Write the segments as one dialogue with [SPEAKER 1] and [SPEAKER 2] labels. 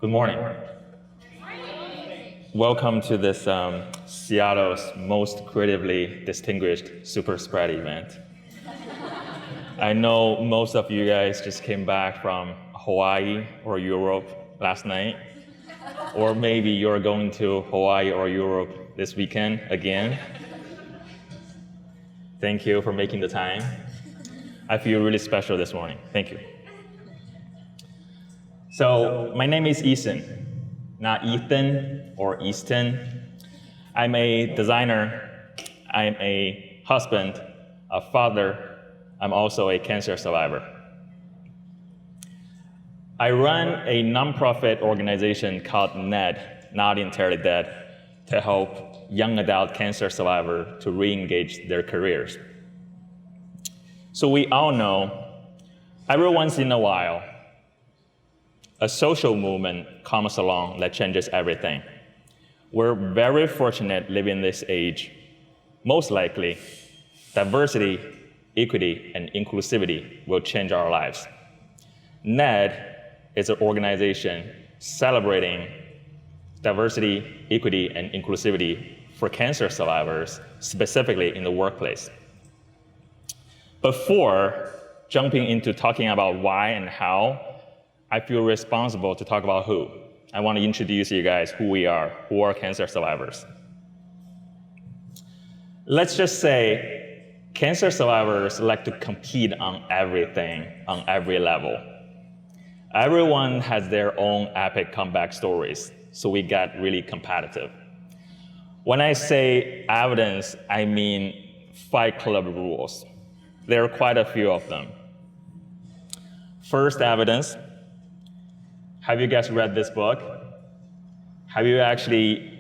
[SPEAKER 1] Good morning. Welcome to this Seattle's most creatively distinguished super spread event. I know most of you guys just came back from Hawaii or Europe last night, or maybe you're going to Hawaii or Europe this weekend again. Thank you for making the time. I feel really special this morning. Thank you. So my name is Eason, not Ethan or Easton. I'm a designer. I'm a husband, a father. I'm also a cancer survivor. I run a nonprofit organization called NED, Not Entirely Dead, to help young adult cancer survivors to re-engage their careers. So we all know, every once in a while, a social movement comes along that changes everything. We're very fortunate living in this age. Most likely, diversity, equity, and inclusivity will change our lives. NED is an organization celebrating diversity, equity, and inclusivity for cancer survivors, specifically in the workplace. Before jumping into talking about why and how, I feel responsible to talk about who. I want to introduce you guys who are cancer survivors. Let's just say cancer survivors like to compete on everything, on every level. Everyone has their own epic comeback stories, so we get really competitive. When I say evidence, I mean Fight Club rules. There are quite a few of them. First evidence. Have you guys read this book? Have you actually,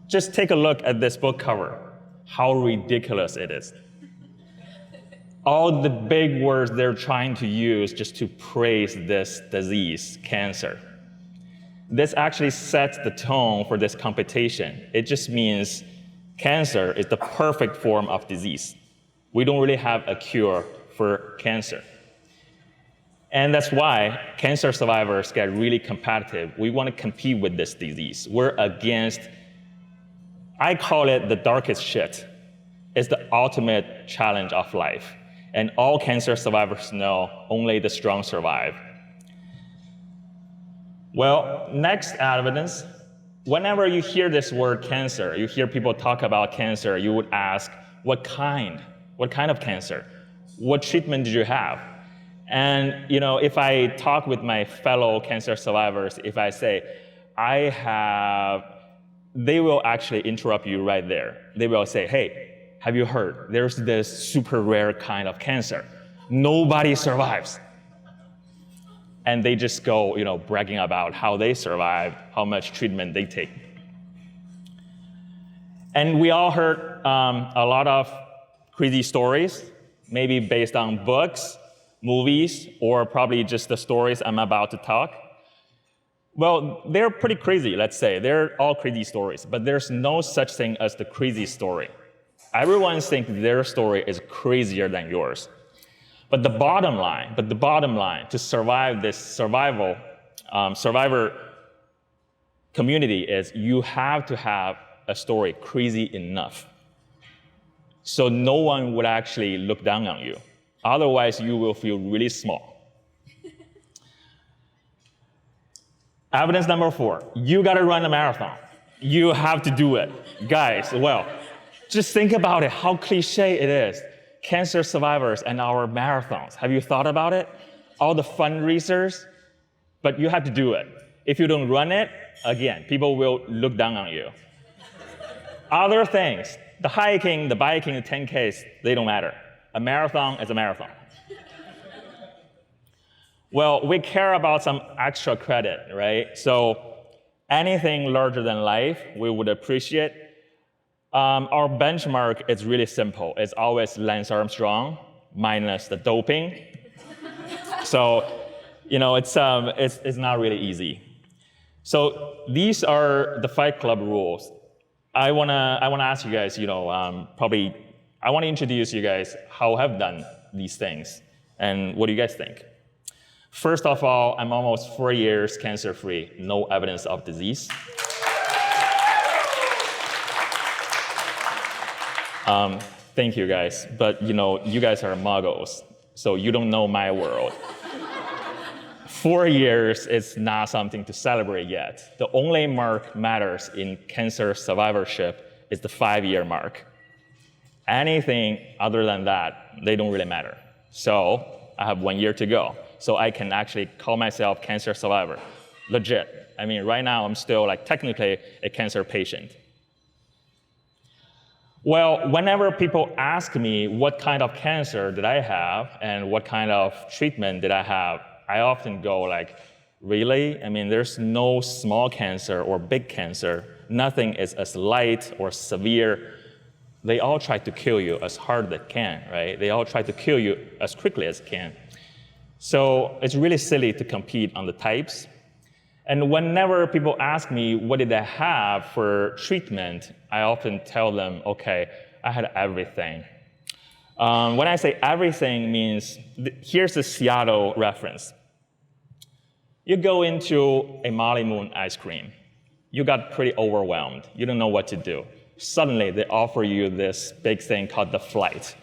[SPEAKER 1] just take a look at this book cover, how ridiculous it is. All the big words they're trying to use just to praise this disease, cancer. This actually sets the tone for this competition. It just means cancer is the perfect form of disease. We don't really have a cure for cancer. And that's why cancer survivors get really competitive. We want to compete with this disease. We're against, I call it the darkest shit. It's the ultimate challenge of life. And all cancer survivors know only the strong survive. Well, next evidence, whenever you hear this word cancer, you hear people talk about cancer, you would ask, what kind? What kind of cancer? What treatment did you have? And if I talk with my fellow cancer survivors, if I say, they will actually interrupt you right there. They will say, hey, have you heard? There's this super rare kind of cancer. Nobody survives. And they just go, bragging about how they survived, how much treatment they take. And we all heard a lot of crazy stories, maybe based on books, movies, or probably just the stories I'm about to talk. Well, they're pretty crazy, let's say. They're all crazy stories, but there's no such thing as the crazy story. Everyone thinks their story is crazier than yours. But the bottom line, to survive this survivor community is you have to have a story crazy enough. So no one would actually look down on you. Otherwise, you will feel really small. Evidence number 4, you gotta run a marathon. You have to do it. Guys, well, just think about it, how cliche it is. Cancer survivors and our marathons. Have you thought about it? All the fundraisers, but you have to do it. If you don't run it, again, people will look down on you. Other things, the hiking, the biking, the 10Ks, they don't matter. A marathon is a marathon. Well, we care about some extra credit, right? So anything larger than life, we would appreciate. Our benchmark is really simple. It's always Lance Armstrong minus the doping. So, it's not really easy. So these are the Fight Club rules. I wanna ask you guys, I want to introduce you guys how I've done these things and what do you guys think. First of all, I'm almost 4 years cancer-free, no evidence of disease. Thank you guys, but you guys are muggles, so you don't know my world. 4 years is not something to celebrate yet. The only mark matters in cancer survivorship is the 5-year mark. Anything other than that, they don't really matter. So I have 1 year to go. So I can actually call myself cancer survivor, legit. I mean, right now I'm still technically a cancer patient. Well, whenever people ask me what kind of cancer did I have and what kind of treatment did I have, I often go really? I mean, there's no small cancer or big cancer. Nothing is as light or severe. They all try to kill you as hard as they can, right? They all try to kill you as quickly as they can. So it's really silly to compete on the types. And whenever people ask me what did I have for treatment, I often tell them, okay, I had everything. When I say everything means, here's the Seattle reference. You go into a Molly Moon ice cream. You got pretty overwhelmed. You don't know what to do. Suddenly, they offer you this big thing called the flight,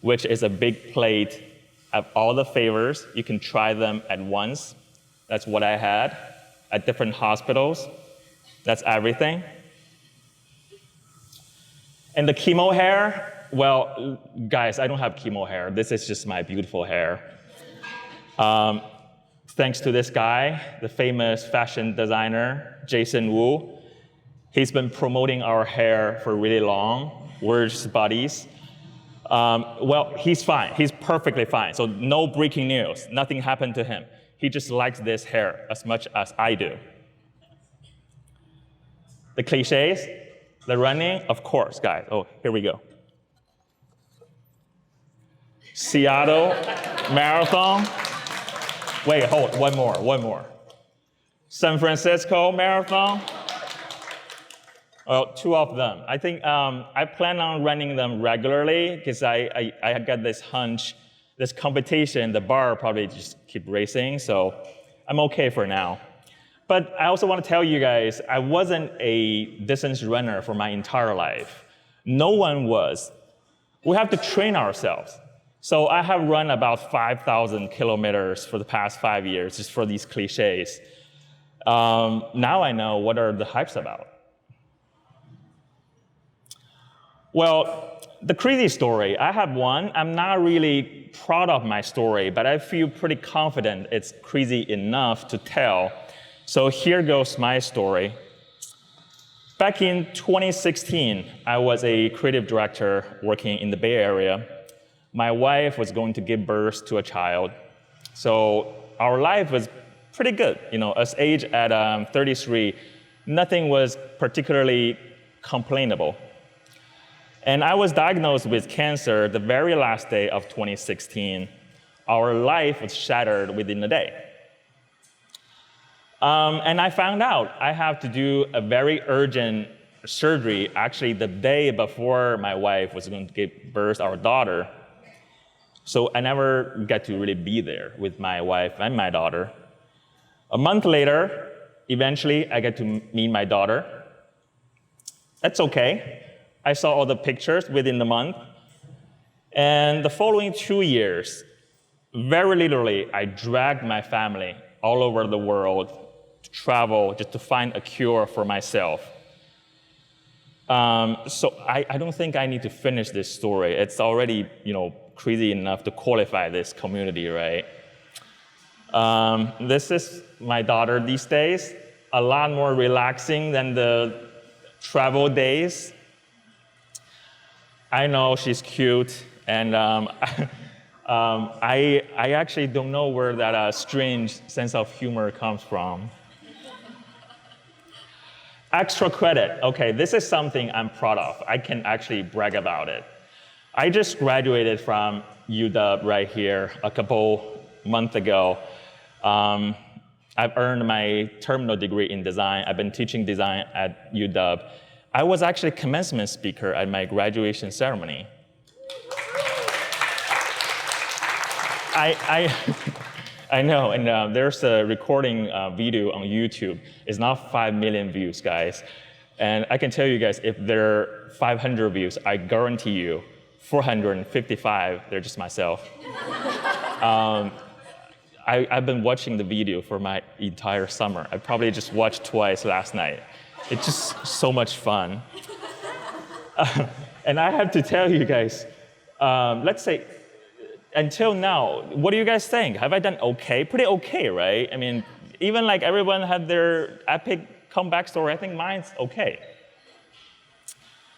[SPEAKER 1] which is a big plate of all the flavors. You can try them at once. That's what I had at different hospitals. That's everything. And the chemo hair, well, guys, I don't have chemo hair. This is just my beautiful hair. Thanks to this guy, the famous fashion designer, Jason Wu. He's been promoting our hair for really long. We're just buddies. Well, he's fine. He's perfectly fine. So no breaking news. Nothing happened to him. He just likes this hair as much as I do. The cliches, the running, of course, guys. Oh, here we go. Seattle Marathon. Wait, hold, one more. San Francisco Marathon. Well, 2 of them. I think I plan on running them regularly because I got this hunch, this competition, the bar probably just keep racing, so I'm okay for now. But I also want to tell you guys, I wasn't a distance runner for my entire life. No one was. We have to train ourselves. So I have run about 5,000 kilometers for the past 5 years, just for these cliches. Now I know what are the hypes about. Well, the crazy story, I have one. I'm not really proud of my story, but I feel pretty confident it's crazy enough to tell. So here goes my story. Back in 2016, I was a creative director working in the Bay Area. My wife was going to give birth to a child. So our life was pretty good. As age at 33, nothing was particularly complainable. And I was diagnosed with cancer the very last day of 2016. Our life was shattered within a day. And I found out I have to do a very urgent surgery, actually the day before my wife was going to give birth to our daughter. So I never got to really be there with my wife and my daughter. A month later, eventually I get to meet my daughter. That's okay. I saw all the pictures within the month. And the following 2 years, very literally, I dragged my family all over the world to travel just to find a cure for myself. So I don't think I need to finish this story. It's already, crazy enough to qualify this community, right? This is my daughter these days. A lot more relaxing than the travel days. I know she's cute, and I actually don't know where that strange sense of humor comes from. Extra credit. Okay, this is something I'm proud of. I can actually brag about it. I just graduated from UW right here a couple months ago. I've earned my terminal degree in design. I've been teaching design at UW. I was actually commencement speaker at my graduation ceremony. I know, and there's a recording video on YouTube. It's not 5 million views, guys. And I can tell you guys, if there are 500 views, I guarantee you 455, they're just myself. I've been watching the video for my entire summer. I probably just watched twice last night. It's just so much fun. And I have to tell you guys, let's say, until now, what do you guys think? Have I done okay? Pretty okay, right? I mean, even like everyone had their epic comeback story, I think mine's okay.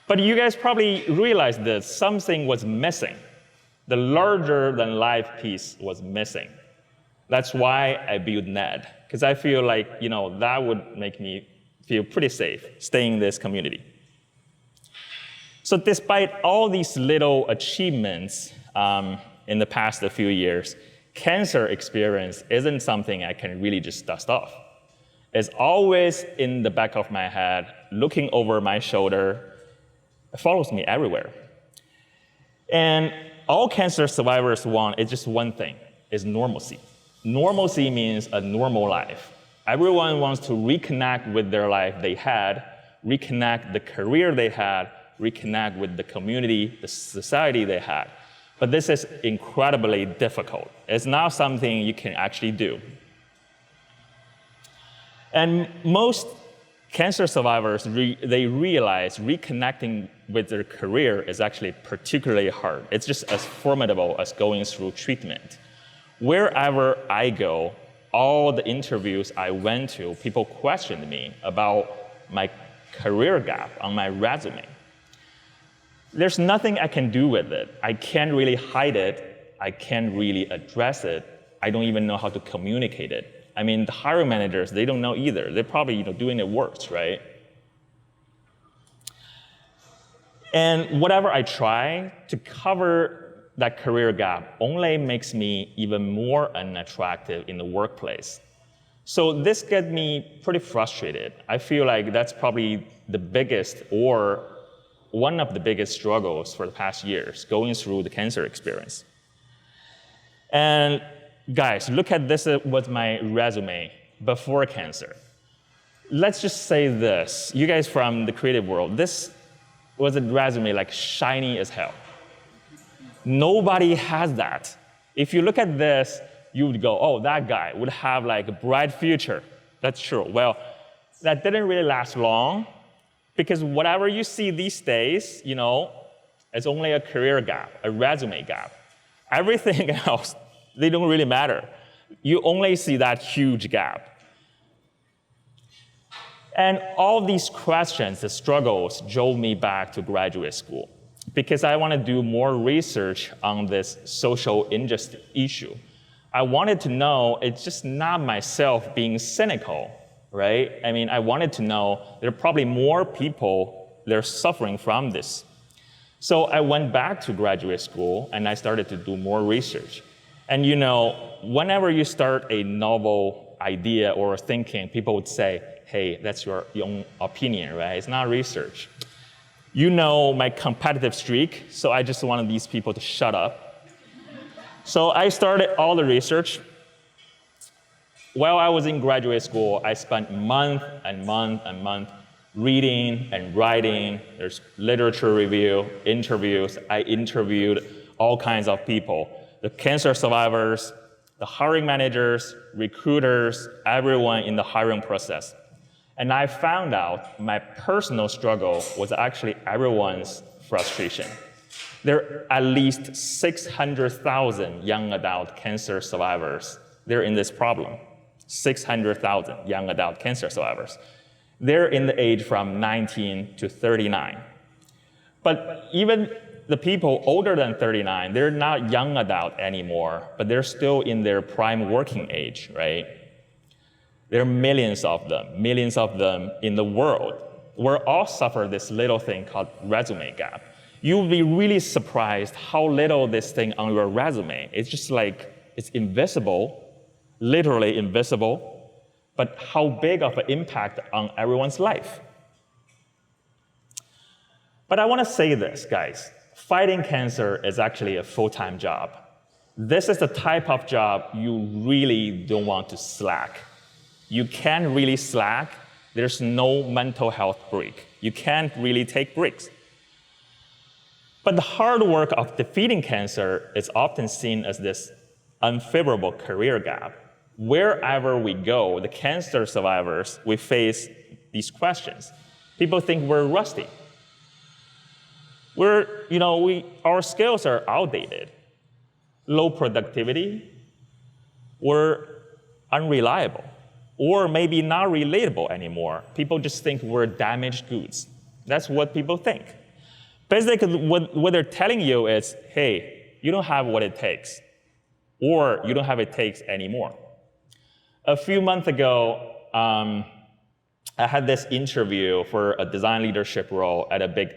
[SPEAKER 1] But you guys probably realized that something was missing. The larger-than-life piece was missing. That's why I built Ned, because I feel like that would make me feel pretty safe staying in this community. So despite all these little achievements in the past few years, cancer experience isn't something I can really just dust off. It's always in the back of my head, looking over my shoulder. It follows me everywhere. And all cancer survivors want is just one thing, is normalcy. Normalcy means a normal life. Everyone wants to reconnect with their life they had, reconnect the career they had, reconnect with the community, the society they had. But this is incredibly difficult. It's not something you can actually do. And most cancer survivors, they realize reconnecting with their career is actually particularly hard. It's just as formidable as going through treatment. Wherever I go, all the interviews I went to, people questioned me about my career gap on my resume. There's nothing I can do with it. I can't really hide it. I can't really address it. I don't even know how to communicate it. I mean, the hiring managers, they don't know either. They're probably doing it worse, right? And whatever I try to cover that career gap only makes me even more unattractive in the workplace. So this gets me pretty frustrated. I feel like that's probably the biggest or one of the biggest struggles for the past years, going through the cancer experience. And guys, look at this with my resume before cancer. Let's just say this. You guys from the creative world, this was a resume like shiny as hell. Nobody has that. If you look at this, you would go, oh, that guy would have like a bright future. That's true. Well, that didn't really last long because whatever you see these days, it's only a career gap, a resume gap. Everything else, they don't really matter. You only see that huge gap. And all these questions, the struggles, drove me back to graduate school because I want to do more research on this social injustice issue. I wanted to know it's just not myself being cynical, right? I mean, I wanted to know there are probably more people that are suffering from this. So I went back to graduate school and I started to do more research. And whenever you start a novel idea or thinking, people would say, hey, that's your own opinion, right? It's not research. My competitive streak, so I just wanted these people to shut up. So I started all the research. While I was in graduate school, I spent month and month and month reading and writing. There's literature review, interviews. I interviewed all kinds of people. The cancer survivors, the hiring managers, recruiters, everyone in the hiring process. And I found out my personal struggle was actually everyone's frustration. There are at least 600,000 young adult cancer survivors. They're in this problem. 600,000 young adult cancer survivors. They're in the age from 19 to 39. But even the people older than 39, they're not young adult anymore, but they're still in their prime working age, right? There are millions of them in the world. We all suffer this little thing called resume gap. You'll be really surprised how little this thing on your resume. It's just like, it's invisible, literally invisible, but how big of an impact on everyone's life. But I want to say this, guys. Fighting cancer is actually a full-time job. This is the type of job you really don't want to slack. You can't really slack. There's no mental health break. You can't really take breaks. But the hard work of defeating cancer is often seen as this unfavorable career gap. Wherever we go, the cancer survivors, we face these questions. People think we're rusty. Our skills are outdated, low productivity, we're unreliable, or maybe not relatable anymore. People just think we're damaged goods. That's what people think. Basically, what they're telling you is, hey, you don't have what it takes, or you don't have what it takes anymore. A few months ago, I had this interview for a design leadership role at a big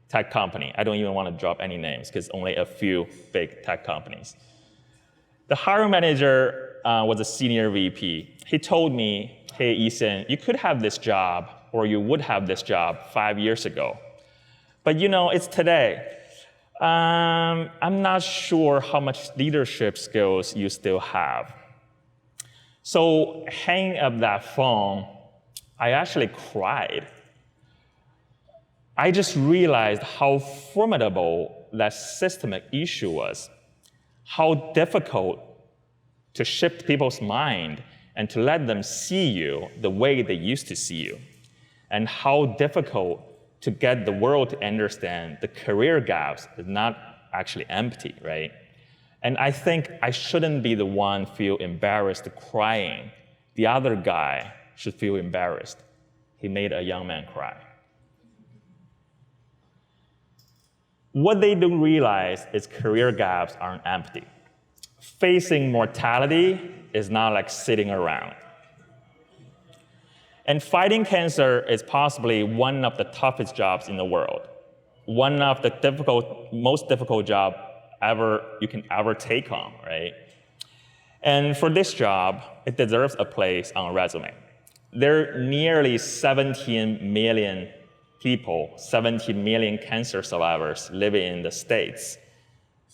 [SPEAKER 1] tech company. I don't even want to drop any names because only a few big tech companies. The hiring manager was a senior VP. He told me, hey, Eason, you could have this job or you would have this job 5 years ago. But it's today. I'm not sure how much leadership skills you still have. So hanging up that phone, I actually cried. I just realized how formidable that systemic issue was, how difficult to shift people's mind and to let them see you the way they used to see you, and how difficult to get the world to understand the career gaps is not actually empty, right? And I think I shouldn't be the one feel embarrassed crying. The other guy should feel embarrassed. He made a young man cry. What they don't realize is career gaps aren't empty. Facing mortality is not like sitting around. And fighting cancer is possibly one of the toughest jobs in the world. One of the most difficult job you can ever take on, right? And for this job, it deserves a place on a resume. There are nearly 17 million people, 17 million cancer survivors living in the States.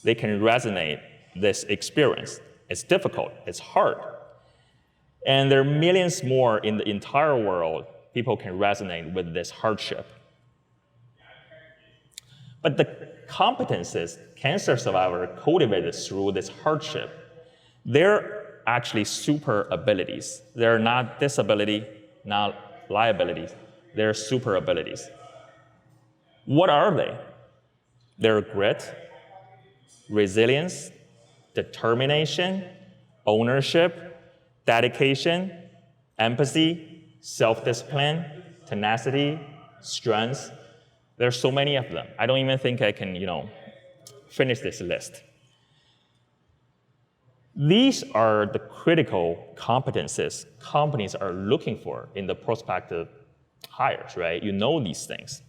[SPEAKER 1] They can resonate this experience. It's difficult, it's hard. And there are millions more in the entire world, people can resonate with this hardship. But the competences cancer survivors cultivated through this hardship, they're actually super abilities. They're not disability, not liabilities. They're super abilities. What are they? They're grit, resilience, determination, ownership, dedication, empathy, self-discipline, tenacity, strength. There's so many of them. I don't even think I can, finish this list. These are the critical competencies companies are looking for in the prospective hires, right? You know these things.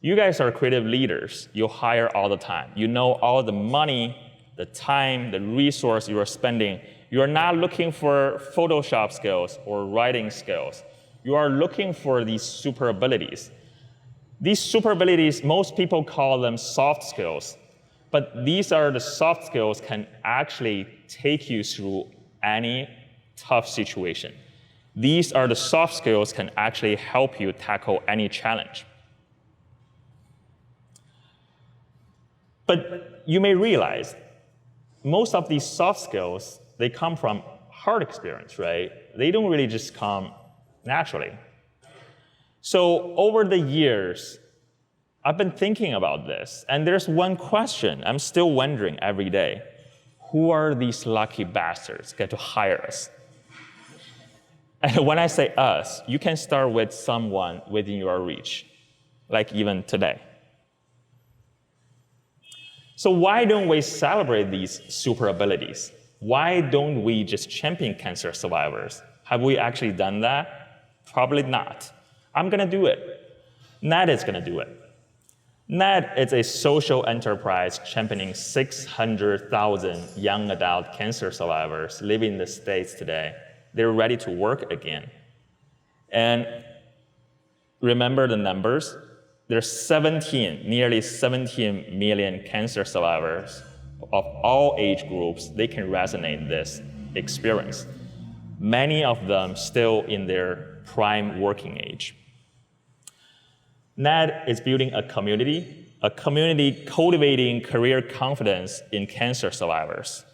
[SPEAKER 1] You guys are creative leaders. You hire all the time. You know all the money, the time, the resource you are spending. You are not looking for Photoshop skills or writing skills. You are looking for these super abilities. These super abilities, most people call them soft skills, but these are the soft skills can actually take you through any tough situation. These are the soft skills can actually help you tackle any challenge. But you may realize most of these soft skills, they come from hard experience, right? They don't really just come naturally. So over the years, I've been thinking about this, and there's one question I'm still wondering every day. Who are these lucky bastards get to hire us? And when I say us, you can start with someone within your reach, like even today. So why don't we celebrate these super abilities? Why don't we just champion cancer survivors? Have we actually done that? Probably not. I'm going to do it. NET is going to do it. NET is a social enterprise championing 600,000 young adult cancer survivors living in the States today. They're ready to work again. And remember the numbers. There's nearly 17 million cancer survivors of all age groups, they can resonate this experience. Many of them still in their prime working age. NED is building a community cultivating career confidence in cancer survivors.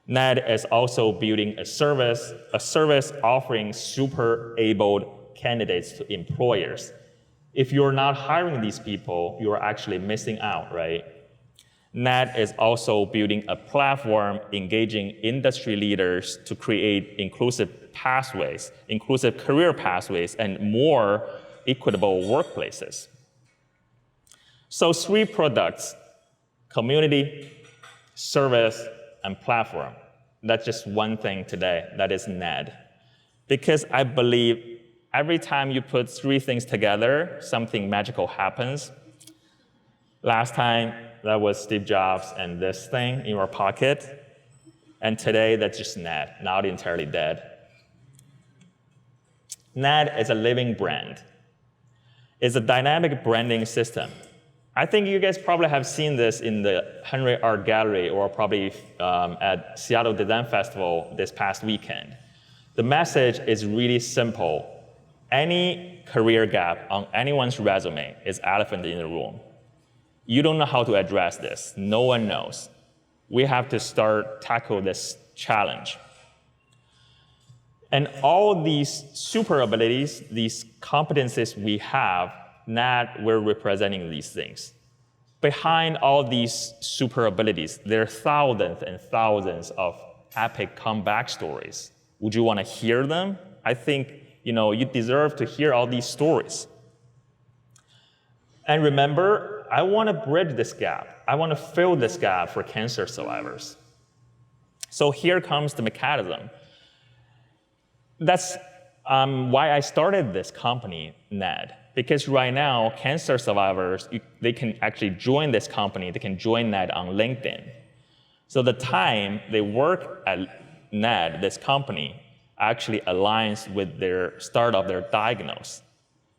[SPEAKER 1] NED is also building a service offering super abled candidates to employers. If you're not hiring these people, you're actually missing out, right? NED is also building a platform engaging industry leaders to create inclusive pathways, inclusive career pathways, and more equitable workplaces. So 3 products: community, service, and platform. That's just one thing today, that is NED. Because I believe every time you put 3 things together, something magical happens. Last time, that was Steve Jobs and this thing in your pocket. And today, that's just NED, not entirely dead. NED is a living brand. It's a dynamic branding system. I think you guys probably have seen this in the Henry Art Gallery or probably at Seattle Design Festival this past weekend. The message is really simple. Any career gap on anyone's resume is elephant in the room. You don't know how to address this. No one knows. We have to tackle this challenge. And all these super abilities, these competencies we have, we're representing these things. Behind all these super abilities, there are thousands and thousands of epic comeback stories. Would you want to hear them? I think you deserve to hear all these stories. And remember, I want to bridge this gap. I want to fill this gap for cancer survivors. So here comes the mechanism. That's why I started this company, NED. Because right now, cancer survivors, they can actually join this company. They can join NED on LinkedIn. So the time they work at NED, this company, actually aligns with their start of their diagnosis.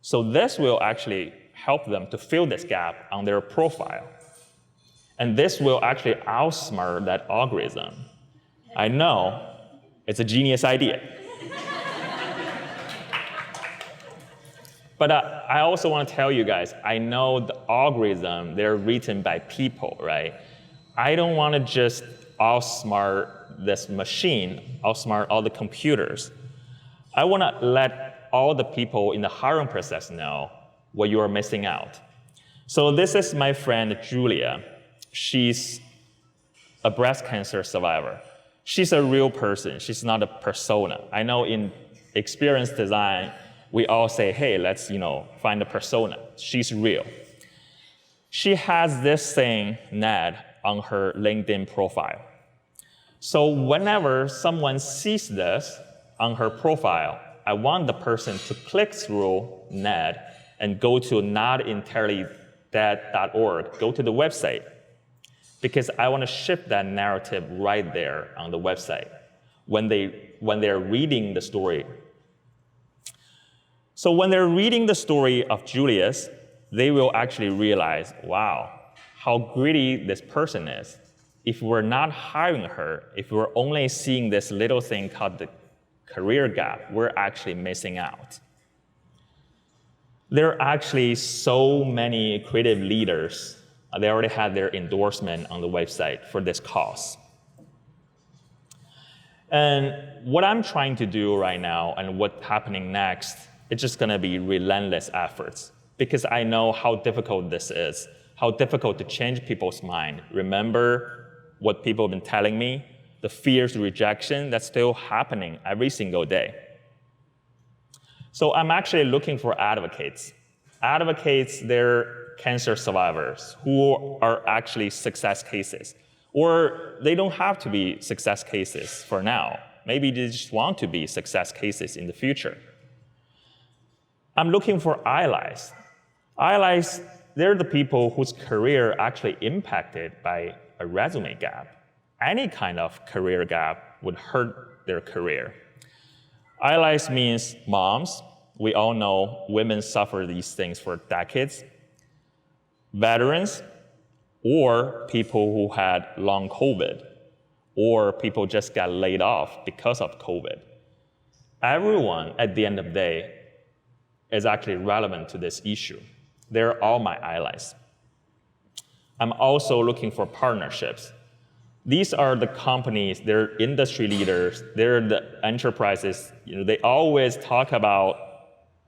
[SPEAKER 1] So this will actually help them to fill this gap on their profile. And this will actually outsmart that algorithm. I know, it's a genius idea. But I also want to tell you guys, I know the algorithm, they're written by people, right? I don't want to just outsmart this machine, outsmart all the computers. I want to let all the people in the hiring process know what you are missing out. So this is my friend, Julia. She's a breast cancer survivor. She's a real person. She's not a persona. I know in experience design, we all say, hey, let's find a persona. She's real. She has this thing, NED, on her LinkedIn profile. So whenever someone sees this on her profile, I want the person to click through NED and go to notentirelydead.org, go to the website, because I want to shift that narrative right there on the website when they're reading the story. So when they're reading the story of Julius, they will actually realize, wow, how greedy this person is. If we're not hiring her, if we're only seeing this little thing called the career gap, we're actually missing out. There are actually so many creative leaders. They already had their endorsement on the website for this cause. And what I'm trying to do right now and what's happening next, it's just going to be relentless efforts, because I know how difficult this is, how difficult to change people's mind. Remember what people have been telling me, the fierce rejection that's still happening every single day. So I'm actually looking for advocates. Advocates, they're cancer survivors who are actually success cases. Or they don't have to be success cases for now. Maybe they just want to be success cases in the future. I'm looking for allies. Allies, they're the people whose career actually impacted by a resume gap. Any kind of career gap would hurt their career. Allies means moms. We all know women suffer these things for decades. Veterans, or people who had long COVID, or people just got laid off because of COVID. Everyone, at the end of the day, is actually relevant to this issue. They're all my allies. I'm also looking for partnerships. These are the companies, they're industry leaders, they're the enterprises. They always talk about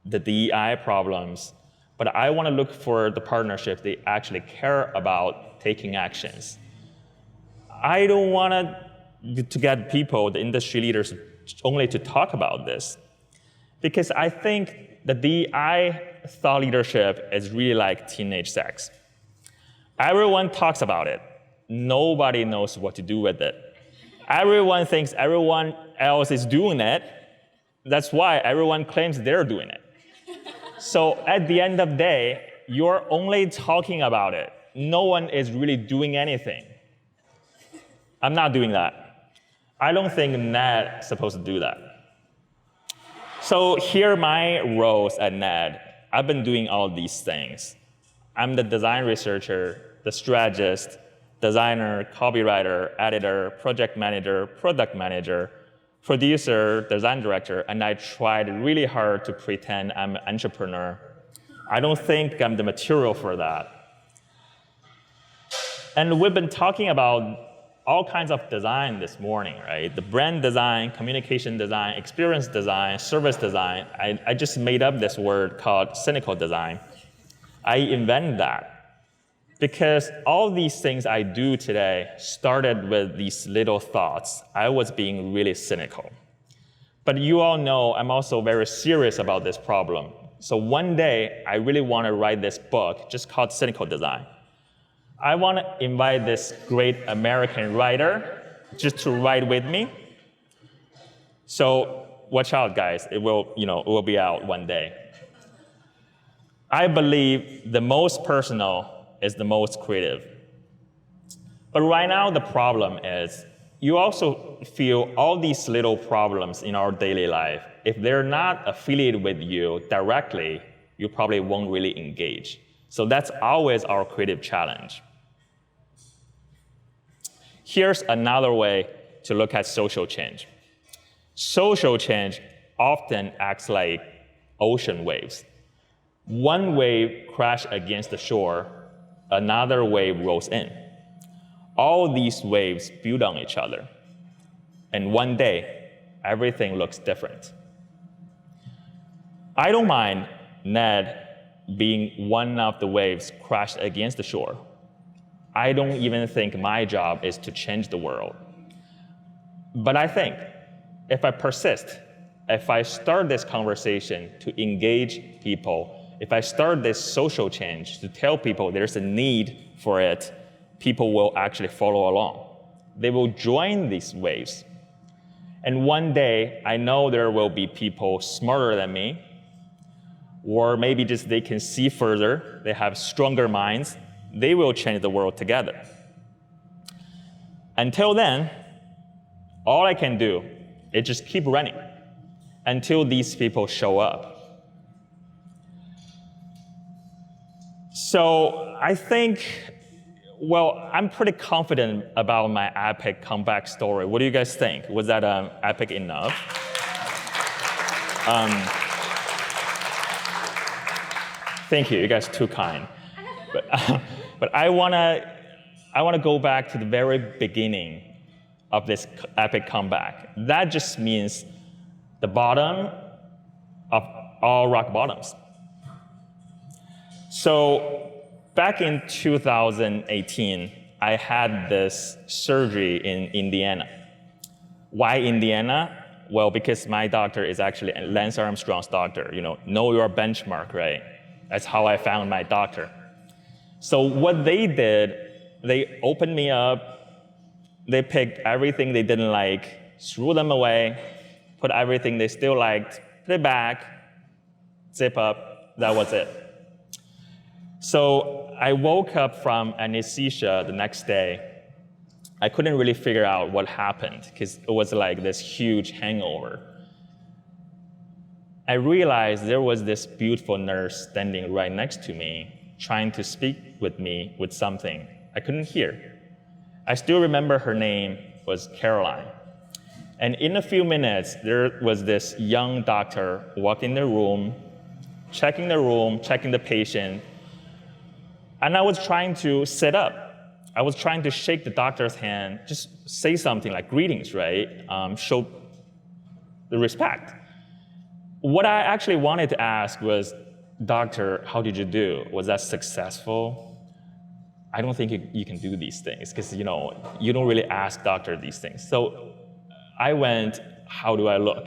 [SPEAKER 1] the DEI problems, but I want to look for the partnerships they actually care about taking actions. I don't want to get people, the industry leaders, only to talk about this, because I think the DEI thought leadership is really like teenage sex. Everyone talks about it. Nobody knows what to do with it. Everyone thinks everyone else is doing it. That's why everyone claims they're doing it. So at the end of the day, you're only talking about it. No one is really doing anything. I'm not doing that. I don't think NED is supposed to do that. So here are my roles at NED. I've been doing all these things. I'm the design researcher, the strategist, designer, copywriter, editor, project manager, product manager, producer, design director, and I tried really hard to pretend I'm an entrepreneur. I don't think I'm the material for that. And we've been talking about all kinds of design this morning, right? The brand design, communication design, experience design, service design. I just made up this word called cynical design. I invented that because all these things I do today started with these little thoughts. I was being really cynical. But you all know I'm also very serious about this problem. So one day, I really want to write this book just called Cynical Design. I want to invite this great American writer just to write with me. So watch out, guys. It will be out one day. I believe the most personal is the most creative. But right now, the problem is you also feel all these little problems in our daily life. If they're not affiliated with you directly, you probably won't really engage. So that's always our creative challenge. Here's another way to look at social change. Social change often acts like ocean waves. One wave crashes against the shore, another wave rolls in. All these waves build on each other. And one day, everything looks different. I don't mind Ned being one of the waves crashed against the shore. I don't even think my job is to change the world. But I think if I persist, if I start this conversation to engage people, if I start this social change to tell people there's a need for it, people will actually follow along. They will join these waves. And one day, I know there will be people smarter than me, or maybe just they can see further, they have stronger minds, they will change the world together. Until then, all I can do is just keep running until these people show up. So I think, well, I'm pretty confident about my epic comeback story. What do you guys think? Was that epic enough? Thank you. You guys are too kind. But I wanna go back to the very beginning of this epic comeback. That just means the bottom of all rock bottoms. So back in 2018, I had this surgery in Indiana. Why Indiana? Well, because my doctor is actually Lance Armstrong's doctor. Know your benchmark, right? That's how I found my doctor. So what they did, they opened me up, they picked everything they didn't like, threw them away, put everything they still liked, put it back, zip up, that was it. So I woke up from anesthesia the next day. I couldn't really figure out what happened because it was like this huge hangover. I realized there was this beautiful nurse standing right next to me, trying to speak with me with something. I couldn't hear. I still remember her name was Caroline. And in a few minutes, there was this young doctor walking the room, checking the patient. And I was trying to sit up. I was trying to shake the doctor's hand, just say something like greetings, right? Show the respect. What I actually wanted to ask was, doctor, how did you do? Was that successful? I don't think you can do these things because you don't really ask doctor these things. So I went, how do I look?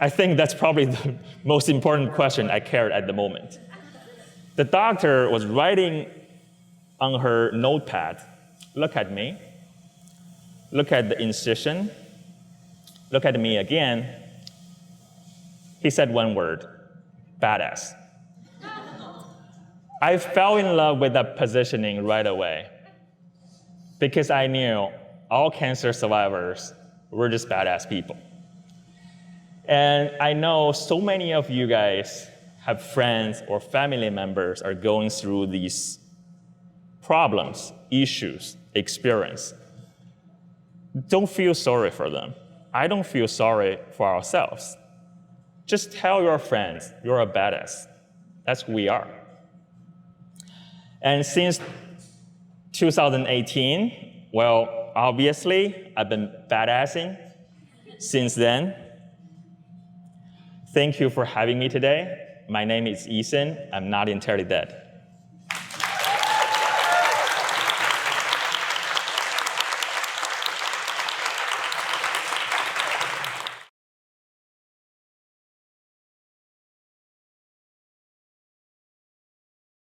[SPEAKER 1] I think that's probably the most important question I cared at the moment. The doctor was writing on her notepad, look at me, look at the incision, look at me again. He said one word, badass. I fell in love with that positioning right away because I knew all cancer survivors were just badass people. And I know so many of you guys have friends or family members are going through these problems, issues, experience. Don't feel sorry for them. I don't feel sorry for ourselves. Just tell your friends you're a badass. That's who we are. And since 2018, well, obviously, I've been badassing since then. Thank you for having me today. My name is Eason. I'm not entirely dead.